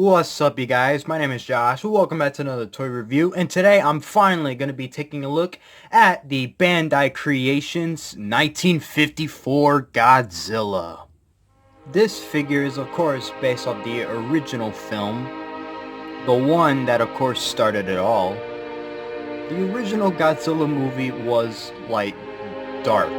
What's up, you guys? My name is Josh. Welcome back to another toy review, and today I'm finally going to be taking a look at the Bandai Creations 1954 Godzilla. This figure is of course based off the original film, the one that of course started it all. The original Godzilla movie was like dark.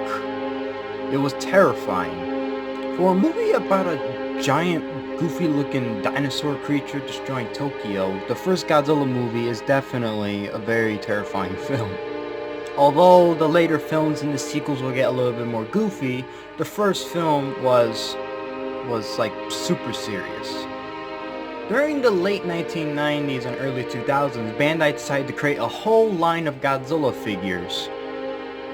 It was terrifying. For a movie about a giant, goofy-looking dinosaur creature destroying Tokyo, the first Godzilla movie is definitely a very terrifying film. Although the later films and the sequels will get a little bit more goofy, the first film was like super serious. During the late 1990s and early 2000s, Bandai decided to create a whole line of Godzilla figures.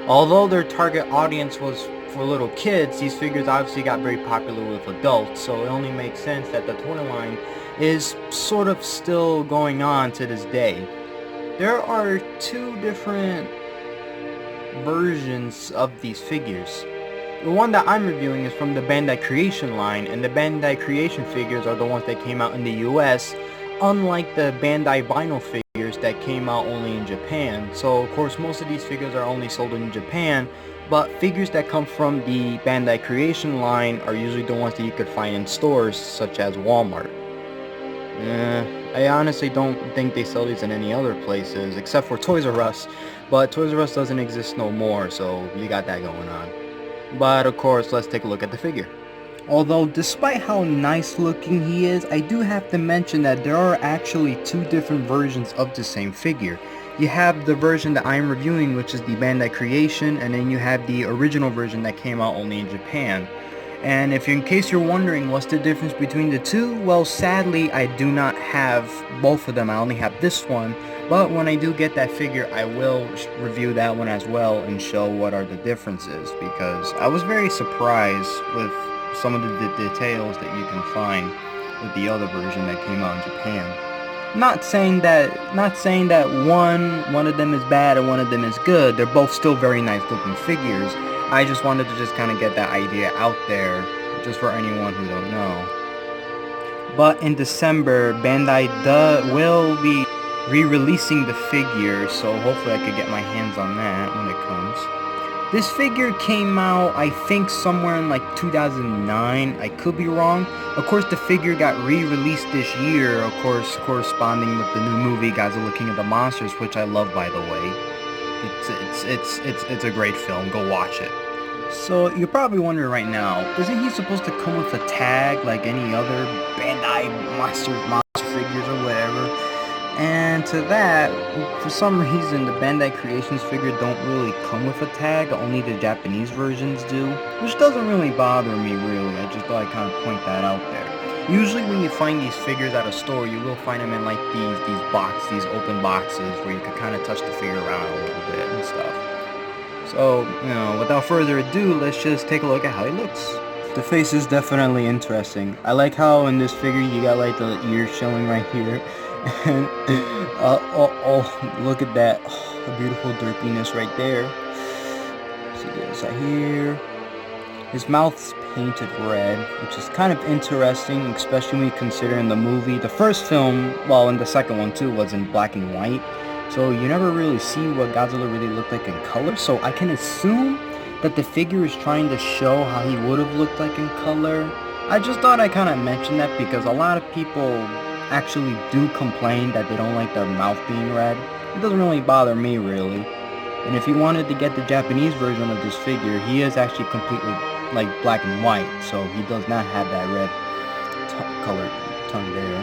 Although their target audience was for little kids, these figures obviously got very popular with adults, so it only makes sense that the toy line is sort of still going on to this day. There are two different versions of these figures. The one that I'm reviewing is from the Bandai Creation line, and the Bandai Creation figures are the ones that came out in the US, unlike the Bandai vinyl figures that came out only in Japan. So of course most of these figures are only sold in Japan, but figures that come from the Bandai Creation line are usually the ones that you could find in stores such as Walmart. I honestly don't think they sell these in any other places except for Toys R Us, but Toys R Us doesn't exist no more, so you got that going on. But of course, let's take a look at the figure. Although despite how nice looking he is, I do have to mention that there are actually two different versions of the same figure. You have the version that I'm reviewing, which is the Bandai Creation, and then you have the original version that came out only in Japan. And in case you're wondering what's the difference between the two, well, sadly I do not have both of them. I only have this one. But when I do get that figure, I will review that one as well and show what are the differences, because I was very surprised with some of the details that you can find with the other version that came out in Japan. Not saying that one of them is bad and one of them is good. They're both still very nice looking figures. I just wanted to just kind of get that idea out there, just for anyone who don't know. But in December, Bandai will be re-releasing the figure, so hopefully I could get my hands on that when it comes. This figure came out, I think, somewhere in like 2009. I could be wrong. Of course, the figure got re-released this year, of course, corresponding with the new movie Godzilla King of the Monsters, which I love, by the way. It's a great film. Go watch it. So you're probably wondering right now, isn't he supposed to come with a tag like any other Bandai monster figures or whatever? And to that, for some reason, the Bandai Creations figure don't really come with a tag, only the Japanese versions do, which doesn't really bother me, really. I just thought I'd kind of point that out there. Usually when you find these figures at a store, you will find them in like these open boxes where you can kind of touch the figure around a little bit and stuff. So, without further ado, let's just take a look at how he looks. The face is definitely interesting. I like how in this figure you got like the ears showing right here. And look at that. The beautiful derpiness right there. See this right here. His mouth's painted red, which is kind of interesting, especially when you consider in the movie. The first film, well, and the second one too, was in black and white. So you never really see what Godzilla really looked like in color. So I can assume that the figure is trying to show how he would have looked like in color. I just thought I'd kind of mention that because a lot of people actually do complain that they don't like their mouth being red. It doesn't really bother me, really. And if you wanted to get the Japanese version of this figure, he is actually completely like black and white, so he does not have that red colored tongue there.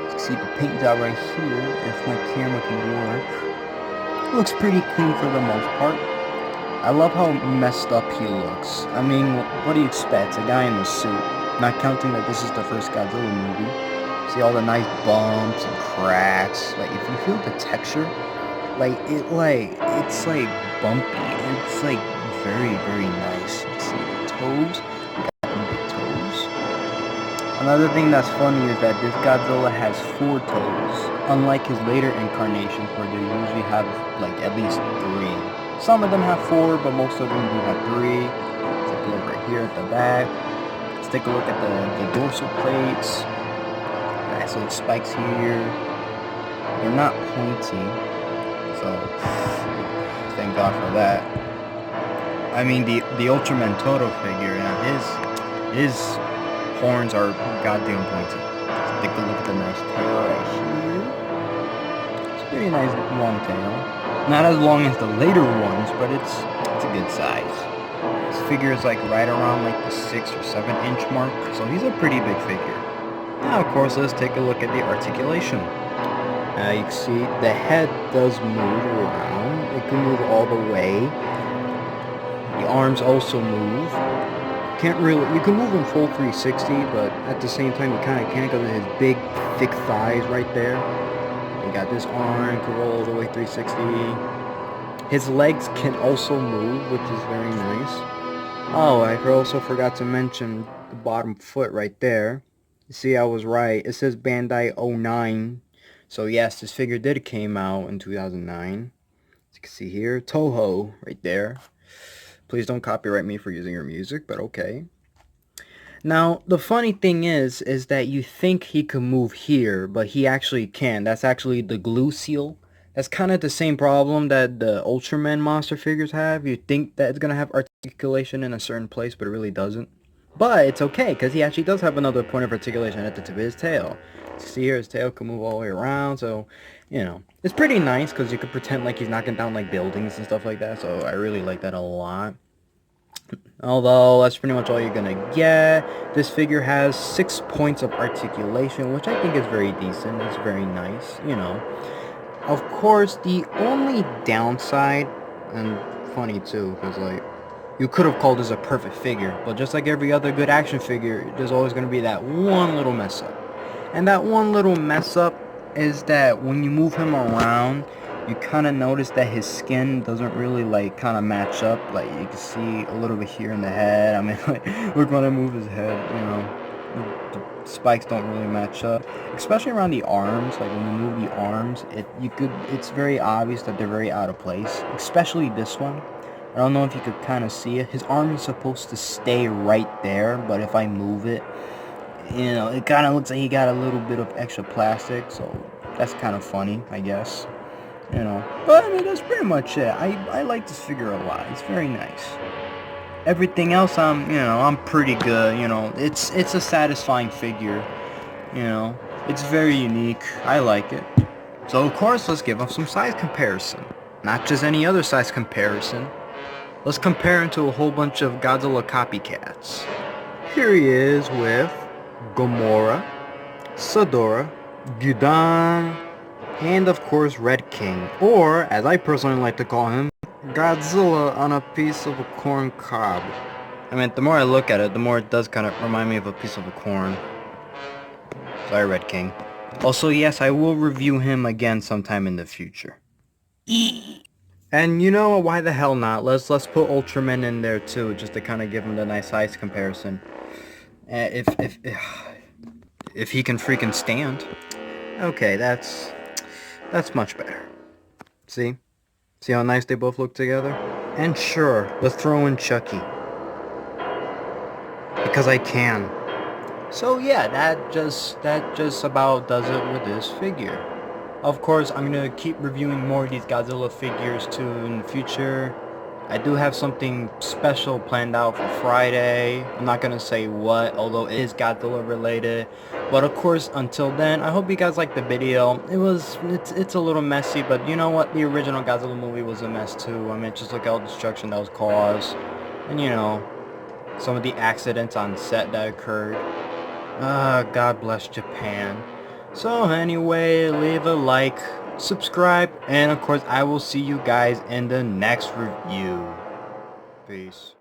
You can see the paint job right here, if my camera can work. Looks pretty clean for the most part. I love how messed up he looks. I mean, what do you expect? A guy in a suit. Not counting that this is the first Godzilla movie. See all the nice bumps and cracks. Like, if you feel the texture, it's like bumpy. It's like very, very nice. Let's see the toes. We got some big toes. Another thing that's funny is that this Godzilla has 4 toes, unlike his later incarnations where they usually have like at least 3. Some of them have 4, but most of them do have 3. Let's take a look right here at the back. take a look at the dorsal plates. Nice little spikes here. They're not pointy, so thank God for that. I mean, the Ultraman Toto figure, his horns are goddamn pointy. Let's take a look at the nice tail right here. It's a pretty nice long tail. Not as long as the later ones, but it's a good size. This figure is like right around like the 6 or 7 inch mark, so he's a pretty big figure. Now, of course, let's take a look at the articulation. You can see the head does move around. It can move all the way. The arms also move. You can move in full 360, but at the same time you kind of can't because of his big, thick thighs right there. You got this arm, can roll all the way 360. His legs can also move, which is very nice. Oh, I also forgot to mention the bottom foot right there. You see, I was right. It says Bandai 09. So yes, this figure did came out in 2009. As you can see here, Toho right there. Please don't copyright me for using your music, but okay. Now, the funny thing is that you think he could move here, but he actually can. That's actually the glue seal. That's kind of the same problem that the Ultraman monster figures have. You think that it's going to have articulation in a certain place, but it really doesn't. But it's okay, because he actually does have another point of articulation at the tip of his tail. See here, his tail can move all the way around, so, you know. It's pretty nice, because you could pretend like he's knocking down, like, buildings and stuff like that, so I really like that a lot. Although, that's pretty much all you're gonna get. This figure has 6 points of articulation, which I think is very decent. It's very nice, you know. Of course, the only downside, and funny too, because, like, you could have called this a perfect figure, but just like every other good action figure, there's always going to be that one little mess up. And that one little mess up is that when you move him around, you kind of notice that his skin doesn't really, like, kind of match up. Like, you can see a little bit here in the head. I mean, like, look when I move his head, you know, the spikes don't really match up. Especially around the arms, like, when you move the arms, it's very obvious that they're very out of place. Especially this one. I don't know if you could kind of see it. His arm is supposed to stay right there, but if I move it, you know, it kind of looks like he got a little bit of extra plastic, so that's kind of funny, I guess. You know, but I mean, that's pretty much it. I like this figure a lot. It's very nice. Everything else, I'm pretty good. You know, it's a satisfying figure. You know, it's very unique. I like it. So of course, let's give him some size comparison. Not just any other size comparison. Let's compare him to a whole bunch of Godzilla copycats. Here he is with Gamora, Sadora, Gudan, and of course Red King, or as I personally like to call him, Godzilla on a piece of a corn cob. I mean, the more I look at it, the more it does kind of remind me of a piece of a corn. Sorry, Red King. Also, yes, I will review him again sometime in the future. And you know, why the hell not? Let's put Ultraman in there too, just to kind of give him the nice size comparison. If he can freaking stand. Okay, that's much better. See how nice they both look together? And sure, let's throw in Chucky, because I can. So yeah, that just about does it with this figure. Of course, I'm going to keep reviewing more of these Godzilla figures too in the future. I do have something special planned out for Friday. I'm not going to say what, although it is Godzilla related. But of course, until then, I hope you guys liked the video. It's a little messy, but you know what? The original Godzilla movie was a mess too. I mean, just look at all the destruction that was caused. And you know, some of the accidents on set that occurred. God bless Japan. So anyway, leave a like, subscribe, and of course I will see you guys in the next review. Peace.